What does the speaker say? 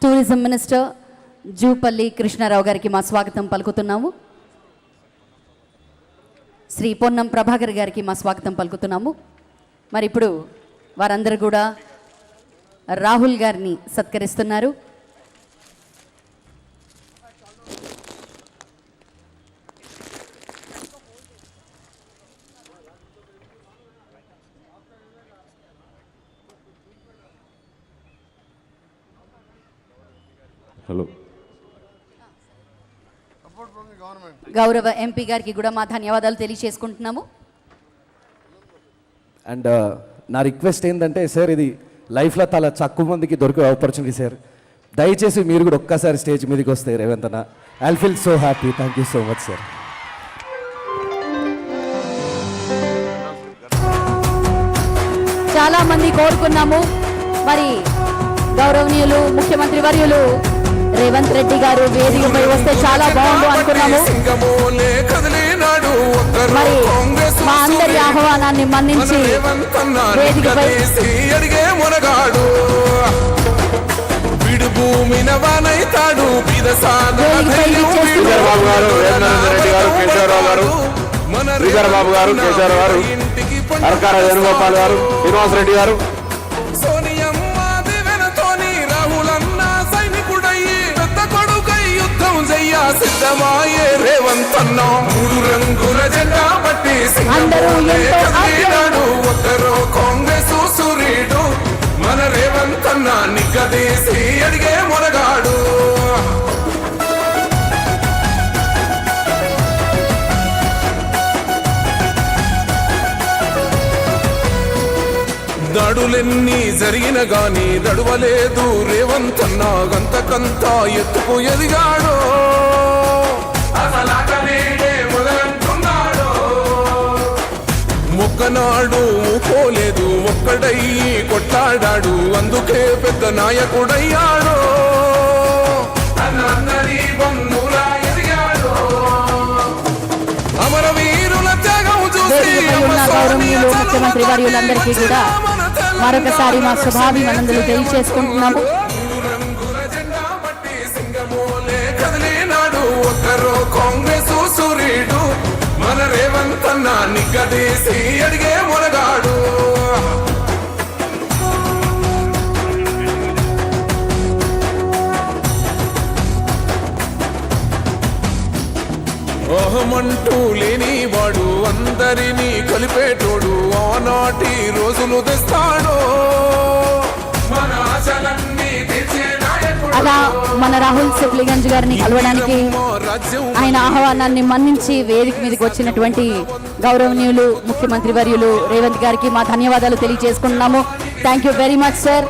Tourism minister Jupally Krishnarao గారికి మా స్వాగతం పలుకుతున్నాము. శ్రీ పొన్నం ప్రభాకర్ గారికి మా స్వాగతం పలుకుతున్నాము. మరి ఇప్పుడు వారందరూ కూడా రాహుల్ గారిని సత్కరిస్తున్నారు. హలో, గౌరవ ఎంపీ గారికి కూడా మా ధన్యవాదాలు తెలియజేసుకుంటున్నాము. అండ్ నా రిక్వెస్ట్ ఏంటంటే సార్, ఇది లైఫ్లో చాలా తక్కువ మందికి దొరికే ఆపర్చునిటీ సార్. దయచేసి మీరు కూడా ఒక్కసారి స్టేజ్ మీదకి వస్తే రేవంత్ అన్న, I feel so happy. Thank you so much sir. చాలా మంది కోరుకున్నాము. మరి గౌరవనీయులు ముఖ్యమంత్రి వర్యులు రేవంత్ రెడ్డి గారు వేదికపై వస్తే చాలా బాగుండు అనుకున్నాము. మరి మా అందరి ఆహ్వానాన్ని మన్నించి వేదికపై బాబు గారు, కేశవరావు గారు, అరకార వేణుగోపాల్ గారు, శ్రీనివాస్ రెడ్డి గారు, సిద్ధమాయే రేవంత్ అన్న మూడు రంగుల జెండా బట్టి ఒక్కరో కాంగ్రెస్ సూర్యుడు మన రేవంత్ అన్న నిగ్గదీసి అడిగే మొనగాడు. దడులెన్ని జరిగిన గాని దడువలేదు రేవంత్ అన్న, గంతకంతా ఎత్తుకు ఎదిగాడు. మొక్కనాడు పోలేదు, ఒక్కడయ్యి కొట్లాడాడు, అందుకే పెద్ద నాయకుడయ్యాడు. అమరవీరుల త్యాగం చూసి ముఖ్యమంత్రి వర్యులందరికీ కూడా మరొకసారి మా శుభాభినందనలు తెలియజేసుకుంటున్నాము. ఒక్కరో కాంగ్రెస్ సూర్యుడు మన రేవంత్ అన్న నిగ్గదీసి అడిగే మొనగాడు. ఓహమంటూ లేనివాడు, అందరినీ కలిపేటోడు, ఆనాటి రోజులు తెస్తాడు. మన ఆశలన్నీ అలా మన రాహుల్ సిబ్లిగంజ్ గారిని కలవడానికి ఆయన ఆహ్వానాన్ని మన్నించి వేదిక మీదకి వచ్చినటువంటి గౌరవనీయులు ముఖ్యమంత్రి వర్యులు రేవంత్ గారికి మా ధన్యవాదాలు తెలియజేసుకుంటున్నాము. Thank you very much sir.